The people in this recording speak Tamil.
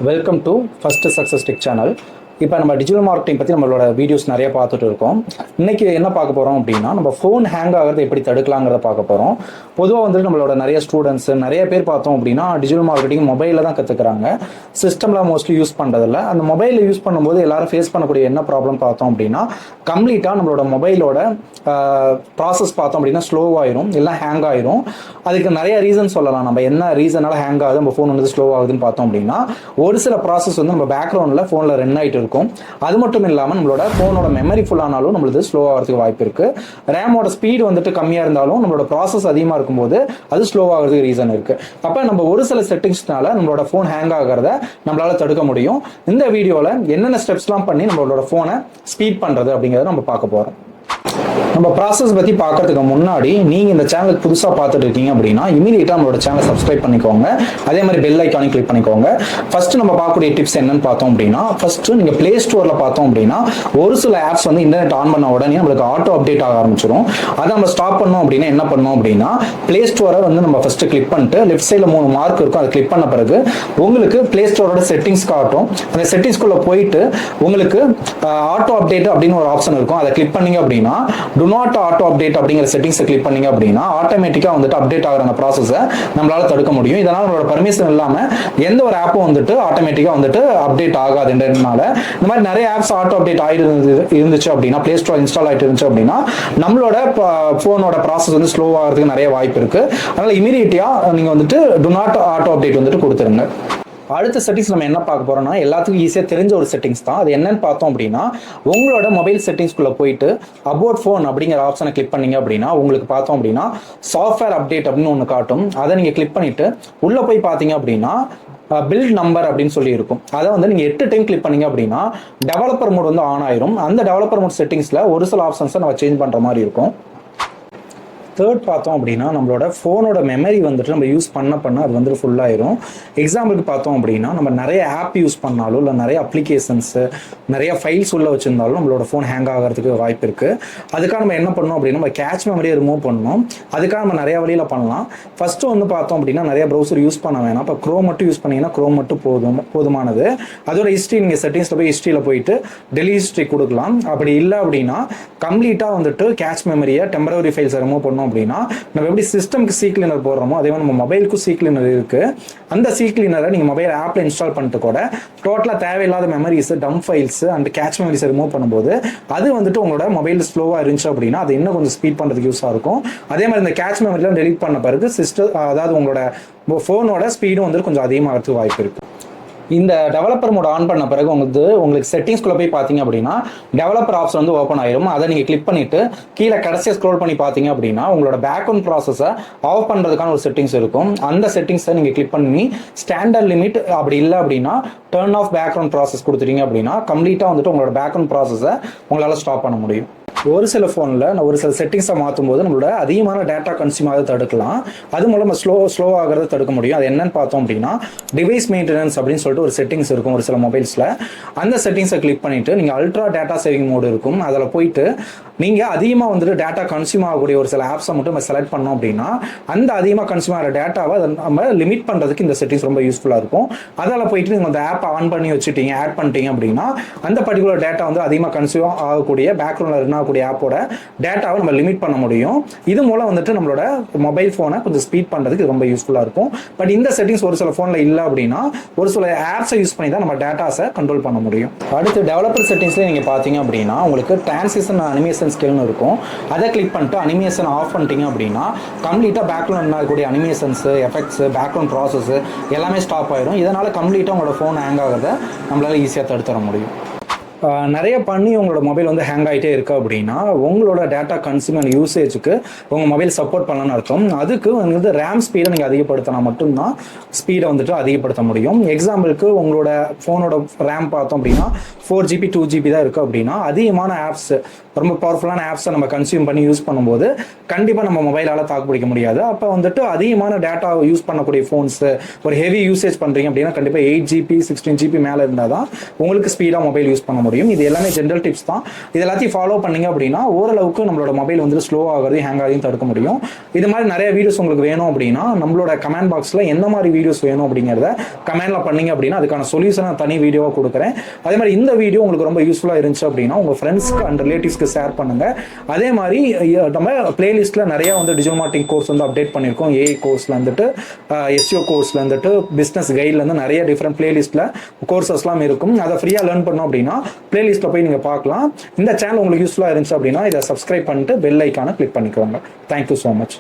Welcome to first success tech channel. இப்போ நம்ம டிஜிட்டல் மார்க்கெட்டிங் பற்றி நம்மளோட வீடியோஸ் நிறைய பார்த்துட்டு இருக்கோம். இன்னைக்கு என்ன பார்க்க போகிறோம் அப்படின்னா, நம்ம ஃபோன் ஹேங் ஆகிறத எப்படி தடுக்கலாங்கிறத பார்க்க போகிறோம். பொதுவாக வந்துட்டு நம்மளோட நிறைய ஸ்டூடெண்ட்ஸ் நிறைய பேர் பார்த்தோம் அப்படின்னா டிஜிட்டல் மார்க்கெட்டிங் மொபைலில் தான் கற்றுக்குறாங்க. சிஸ்டமில் மோஸ்ட்லி யூஸ் பண்ணுறதில்ல. அந்த மொபைலில் யூஸ் பண்ணும்போது எல்லாரும் ஃபேஸ் பண்ணக்கூடிய என்ன ப்ராப்ளம் பார்த்தோம் அப்படின்னா, கம்ப்ளீட்டாக நம்மளோட மொபைலோட ப்ராசஸ் பார்த்தோம் அப்படின்னா ஸ்லோவாயிரும், எல்லாம் ஹேங் ஆயிரும். அதுக்கு நிறைய ரீசன் சொல்லலாம். நம்ம என்ன ரீசனால ஹேங் ஆகுது, நம்ம ஃபோன் வந்து ஸ்லோ ஆகுதுன்னு பார்த்தோம் அப்படின்னா, ஒரு சில ப்ராசஸ் வந்து நம்ம பேக்ரவுண்டில் ஃபோனில் ரன் ஆகிட்டு இருக்கும். அது மட்டும் இல்லாமல் நம்மளோட ஃபோனோட மெமரி ஃபுல் ஆனாலும் நம்மளுக்கு ஸ்லோ ஆகிறதுக்கு வாய்ப்பு இருக்கு. ரேமோட ஸ்பீடு வந்துட்டு கம்மியாக இருந்தாலும் நம்மளோட ப்ராசஸ் அதிகமாக இருக்கும்போது அது ஸ்லோ ஆகிறதுக்கு ரீசன் இருக்கு. அப்போ நம்ம ஒரு சில செட்டிங்ஸ்னால நம்மளோட ஃபோன் ஹேங் ஆகிறத நம்மளால தடுக்க முடியும். இந்த வீடியோவில் என்னென்ன ஸ்டெப்ஸ்லாம் பண்ணி நம்மளோட ஃபோனை ஸ்பீட் பண்ணுறது அப்படிங்கிறத நம்ம பார்க்க போகிறோம். நம்ம ப்ராசஸ் பற்றி பார்க்கறதுக்கு முன்னாடி நீங்கள் இந்த சேனலுக்கு புதுசாக பார்த்துட்டு இருக்கீங்க அப்படின்னா இமீடியட்டாக நம்மளோட சேனலை சப்ஸ்கிரைப் பண்ணிக்கோங்க. அதே மாதிரி பெல் ஐக்கானையும் கிளிக் பண்ணிக்கோங்க. ஃபர்ஸ்ட் நம்ம பார்க்கக்கூடிய டிப்ஸ் என்னன்னு பார்த்தோம் அப்படின்னா, ஃபர்ஸ்ட் நீங்கள் பிளே ஸ்டோரில் பார்த்தோம் அப்படின்னா ஒரு சில ஆப்ஸ் வந்து இன்டர்நெட் ஆன் பண்ண உடனே நம்மளுக்கு ஆட்டோ அப்டேட் ஆக ஆரம்பிச்சிடும். அதை நம்ம ஸ்டாப் பண்ணோம் அப்படின்னா என்ன பண்ணோம் அப்படின்னா, பிளே ஸ்டோரை வந்து நம்ம ஃபர்ஸ்ட் கிளிக் பண்ணிட்டு லெஃப்ட் சைடில் 3 மார்க் இருக்கும், அதை கிளிக் பண்ண பிறகு உங்களுக்கு பிளே ஸ்டோரோட செட்டிங்ஸ் காட்டும். அந்த செட்டிங்ஸ்குள்ளே போயிட்டு உங்களுக்கு ஆட்டோ அப்டேட் அப்படின்னு ஒரு ஆப்ஷன் இருக்கும். அதை கிளிக் பண்ணீங்க அப்படின்னா டு நாட் ஆட்டோ அப்டேட் அப்படிங்கிற செட்டிங்ஸை கிளிக் பண்ணீங்க அப்படின்னா ஆட்டோமேட்டிக்காக வந்துட்டு அப்டேட் ஆகிற அந்த ப்ராசஸை நம்மளால தடுக்க முடியும். இதனால் நம்மளோட பர்மிஷன் இல்லாமல் எந்த ஒரு ஆப்பும் வந்துட்டு ஆட்டோமேட்டிக்காக வந்துட்டு அப்டேட் ஆகாதுன்றதுனால இந்த மாதிரி நிறைய ஆப்ஸ் ஆட்டோ அப்டேட் இருந்துச்சு அப்படின்னா, பிளே ஸ்டோர் இன்ஸ்டால் ஆகிட்டு இருந்துச்சு அப்படின்னா நம்மளோட ஃபோனோட ப்ராசஸ் வந்து ஸ்லோ ஆகிறதுக்கு நிறைய வாய்ப்பு இருக்கு. அதனால இமீடியட்டாக நீங்கள் வந்துட்டு டு நாட் ஆட்டோ அப்டேட் வந்துட்டு கொடுத்துருங்க. அடுத்த செட்டிங்ஸ் நம்ம என்ன பார்க்க போறோம்னா, எல்லாத்துக்கும் ஈஸியாக தெரிஞ்ச ஒரு செட்டிங்ஸ் தான். அது என்னன்னு பார்த்தோம் அப்படின்னா, உங்களோட மொபைல் செட்டிங்ஸ்குள்ளே போயிட்டு அபவுட் ஃபோன் அப்படிங்கிற ஆப்ஷனை கிளிக் பண்ணீங்க அப்படின்னா உங்களுக்கு பார்த்தோம் அப்படின்னா சாஃப்ட்வேர் அப்டேட் அப்படின்னு ஒன்று காட்டும். அதை நீங்கள் கிளிக் பண்ணிட்டு உள்ளே போய் பார்த்தீங்க அப்படின்னா பில்ட் நம்பர் அப்படின்னு சொல்லி இருக்கும். அதை வந்து நீங்கள் 8 டைம் கிளிக் பண்ணீங்க அப்படின்னா டெவலப்பர் மோட் வந்து ஆன் ஆயிரும். அந்த டெவலப்பர் மோட் செட்டிங்ஸில் ஒரு சில ஆப்ஷன்ஸை நம்ம சேஞ்ச் பண்ணுற மாதிரி இருக்கும். தேர்ட் பார்த்தோம் அப்படின்னா, நம்மளோட ஃபோனோட மெமரி வந்துட்டு நம்ம யூஸ் பண்ண அது வந்துட்டு ஃபுல்லாயிரும். எக்ஸாம்பிளுக்கு பார்த்தோம் அப்படின்னா, நம்ம நிறைய ஆப் யூஸ் பண்ணாலும் இல்லை நிறைய அப்ளிகேஷன்ஸு நிறைய ஃபைல்ஸ் உள்ள வச்சிருந்தாலும் நம்மளோட ஃபோன் ஹேங் ஆகிறதுக்கு வாய்ப்பு இருக்குது. அதுக்காக நம்ம என்ன பண்ணணும் அப்படின்னா, நம்ம கேட்ச் மெமரியை ரிமூவ் பண்ணணும். அதுக்காக நம்ம நிறைய வழியில் பண்ணலாம். ஃபஸ்ட்டு வந்து பார்த்தோம் அப்படின்னா நிறைய ப்ரௌசர் யூஸ் பண்ண வேணாம். இப்போ க்ரோம் மட்டும் யூஸ் பண்ணிங்கன்னா க்ரோம் மட்டும் போதுமானது. அதோட ஹிஸ்ட்ரி நீங்கள் செட்டிங்ஸில் போய் ஹிஸ்ட்ரியில் போயிட்டு டெலிட் ஹிஸ்ட்ரி கொடுக்கலாம். அப்படி இல்லை அப்படின்னா கம்ப்ளீட்டாக வந்துட்டு கேட்ச் மெமரியை டெம்பரரி ஃபைல்ஸை ரிமூவ் பண்ணணும் அப்படின்னா நம்ம எப்படி சிஸ்டம்க்கு சி கிளீனர் போடுறோமோ அதே மாதிரி நம்ம மொபைலுக்கும் சி கிளீனர் இருக்கு. அந்த சி கிளீனரை நீங்க மொபைல் ஆப்ல இன்ஸ்டால் பண்ணிட்டு கூட டோட்டலா தேவையில்லாத memories, dump files and catch memories remove பண்ணும்போது அது வந்துட்டு உங்களோட மொபைல் ஸ்லோவா இருந்துச்சு அப்படின்னா அது இன்னும் கொஞ்சம் ஸ்பீட் பண்றதுக்கு யூஸா இருக்கும். அதே மாதிரி இந்த கேட்ச் மெமரிலாம் டெலிட் பண்ண பிறகு சிஸ்டம், அதாவது உங்களோட ஃபோனோட ஸ்பீடும் வந்து கொஞ்சம் அதிகமாகிறதுக்கு வாய்ப்பு இருக்கு. இந்த டெவலப்பர் மோட் ஆன் பண்ண பிறகு உங்களுக்கு செட்டிங்ஸ்குள்ளே போய் பார்த்தீங்க அப்படின்னா டெவலப்பர் ஆப்ஷன் வந்து ஓப்பன் ஆயிரும். அதை நீங்கள் கிளிக் பண்ணிட்டு கீழே கடைசியாக ஸ்க்ரோல் பண்ணி பார்த்தீங்க அப்படின்னா உங்களோட பேக்ரவுண்ட் ப்ராசஸை ஆஃப் பண்ணுறதுக்கான ஒரு செட்டிங்ஸ் இருக்கும். அந்த செட்டிங்ஸை நீங்கள் கிளிக் பண்ணி ஸ்டாண்டர்ட் லிமிட் அப்படி இல்லை அப்படின்னா டர்ன் ஆஃப் பேக்ரவுண்ட் ப்ராசஸ் கொடுத்துட்டீங்க அப்படின்னா கம்ப்ளீட்டாக வந்துட்டு உங்களோட பேக்ரவுண்ட் ப்ராசஸை உங்களால் ஸ்டாப் பண்ண முடியும். ஒரு சில ஃபோனில் ஒரு சில செட்டிங்ஸை மாற்றும் போது நம்மளோட அதிகமான டேட்டா கன்சியூம் ஆகிறத தடுக்கலாம். அது மூலம் ஸ்லோ ஆகிறத தடுக்க முடியும். அது என்னன்னு பார்த்தோம் அப்படின்னா டிவைஸ் மெயின்டெனன்ஸ் அப்படின்னு சொல்லிட்டு ஒரு செட்டிங்ஸ் இருக்கும் ஒரு சில மொபைல்ஸில். அந்த செட்டிங்ஸை கிளிக் பண்ணிட்டு நீங்கள் அல்ட்ரா டேட்டா சேவிங் மோடு இருக்கும். அதில் போயிட்டு நீங்கள் அதிகமாக வந்துட்டு டேட்டா கன்சியூம் ஆகக்கூடிய ஒரு சில ஆப்ஸை மட்டும் நம்ம செலக்ட் பண்ணோம் அப்படின்னா அந்த அதிகமாக கன்சியூம் ஆகிற டேட்டாவை நம்ம லிமிட் பண்ணுறதுக்கு இந்த செட்டிங்ஸ் ரொம்ப யூஸ்ஃபுல்லாக இருக்கும். அதில் போயிட்டு நீங்கள் அந்த ஆப் ஆன் பண்ணி வச்சுட்டீங்க, ஆட் பண்ணிட்டீங்க அப்படின்னா அந்த பர்டிகுலர் டேட்டா வந்து அதிகமாக கன்சியூம் ஆகக்கூடிய பேக்ரவுண்டில் என்ன ஆப்போட டேட்டாவை நம்ம லிமிட் பண்ண முடியும். இது மூலம் வந்துட்டு நம்மளோட மொபைல் ஃபோனை கொஞ்சம் ஸ்பீட் பண்ணுறதுக்கு ரொம்ப யூஸ்ஃபுல்லாக இருக்கும். பட் இந்த செட்டிங்ஸ் ஒரு சில ஃபோனில் இல்லை அப்படின்னா ஒரு சில ஆப்ஸை யூஸ் பண்ணி தான் நம்ம டேட்டாஸை கண்ட்ரோல் பண்ண முடியும். அடுத்து டெவலப்பர் செட்டிங்ஸ்லேயே நீங்கள் பார்த்தீங்க அப்படின்னா உங்களுக்கு டிரான்சிஷன் அனிமேஷன் ஸ்கில்னு இருக்கும். அதை கிளிக் பண்ணிட்டு அனிமேஷன் ஆஃப் பண்ணிட்டீங்க அப்படின்னா கம்ப்ளீட்டாக பேக்ரவுண்ட் இருக்கக்கூடிய அனிமேஷன்ஸ், எஃபெக்ட்ஸ், பேக்ரவுண்ட் ப்ராசஸ் எல்லாமே ஸ்டாப் ஆயிடும். இதனால் கம்ப்ளீட்டாக உங்களோட ஃபோன் ஹேங் ஆகிறத நம்மளால ஈஸியாக தடுத்துட முடியும். நிறைய பண்ணி உங்களோட மொபைல் வந்து ஹேங் ஆகிட்டே இருக்கு அப்படின்னா உங்களோட டேட்டா கன்சியூம் அண்ட் யூசேஜுக்கு உங்கள் மொபைல் சப்போர்ட் பண்ணலான்னு அர்த்தம். அதுக்கு வந்து ரேம் ஸ்பீடை நீங்கள் அதிகப்படுத்தினா மட்டும்தான் ஸ்பீடை வந்துட்டு அதிகப்படுத்த முடியும். எக்ஸாம்பிளுக்கு உங்களோட ஃபோனோட ரேம் பார்த்தோம் அப்படின்னா 4GB 2GB தான் இருக்குது அப்படின்னா அதிகமான ஆப்ஸ், ரொம்ப பவர்ஃபுல்லான ஆப்ஸை நம்ம கன்சியூம் பண்ணி யூஸ் பண்ணும்போது கண்டிப்பாக நம்ம மொபைலால் தாக்கு பிடிக்க முடியாது. அப்போ வந்துட்டு அதிகமான டேட்டா யூஸ் பண்ணக்கூடிய ஃபோன்ஸு ஒரு ஹெவி யூசேஜ் பண்ணுறீங்க அப்படின்னா கண்டிப்பாக 8GB 16GB மேலே இருந்தால் தான் உங்களுக்கு ஸ்பீடாக மொபைல் யூஸ் பண்ண முடியும். இது எல்லாமே ஜென்ரல் டிப்ஸ் தான். இது எல்லாத்தையும் ஃபாலோ பண்ணீங்க அப்படின்னா ஓரளவுக்கு நம்மளோட மொபைல் வந்து ஸ்லோ ஆகிறது, ஹேங் ஆகிறதையும் தடுக்க முடியும். இது மாதிரி நிறைய வீடியோஸ் உங்களுக்கு வேணும் அப்படின்னா நம்மளோட கமெண்ட் பாக்ஸில் எந்த மாதிரி வீடியோஸ் வேணும் அப்படிங்கிறத கமெண்ட்ல பண்ணீங்க அப்படின்னா அதுக்கான சொல்யூஷனை தனி வீடியோவாக கொடுக்குறேன். அதே மாதிரி இந்த வீடியோ உங்களுக்கு ரொம்ப யூஸ்ஃபுல்லாக இருந்துச்சு அப்படின்னா உங்கள் ஃப்ரெண்ட்ஸ்க்கு அண்ட் ரிலேட்டிவ்ஸ்க்கு ஷேர் பண்ணுங்கள். அதே மாதிரி நம்ம பிளேலிஸ்ட்டில் நிறையா வந்து டிஜிட்டல் மார்க்கெட்டிங் கோர்ஸ் வந்து அப்டேட் பண்ணியிருக்கோம். ஏஐ கோர்ஸில் வந்துட்டு எஸ்இஓ கோர்ஸில் வந்துட்டு பிஸ்னஸ் கைட்லேருந்து நிறைய டிஃப்ரெண்ட் பிளேலிஸ்ட்டில் கோர்சஸ்லாம் இருக்கும். அதை ஃப்ரீயாக லேர்ன் பண்ணோம் அப்படின்னா பிளேலிஸ்ட்டில் போய் நீங்கள் பார்க்கலாம். இந்த சேனல் உங்களுக்கு யூஸ்ஃபுல்லாக இருந்துச்சு அப்படின்னா இதை சப்ஸ்கிரைப் பண்ணிட்டு பெல் ஐக்கானை கிளிக் பண்ணிக்கோங்க. Thank you so much.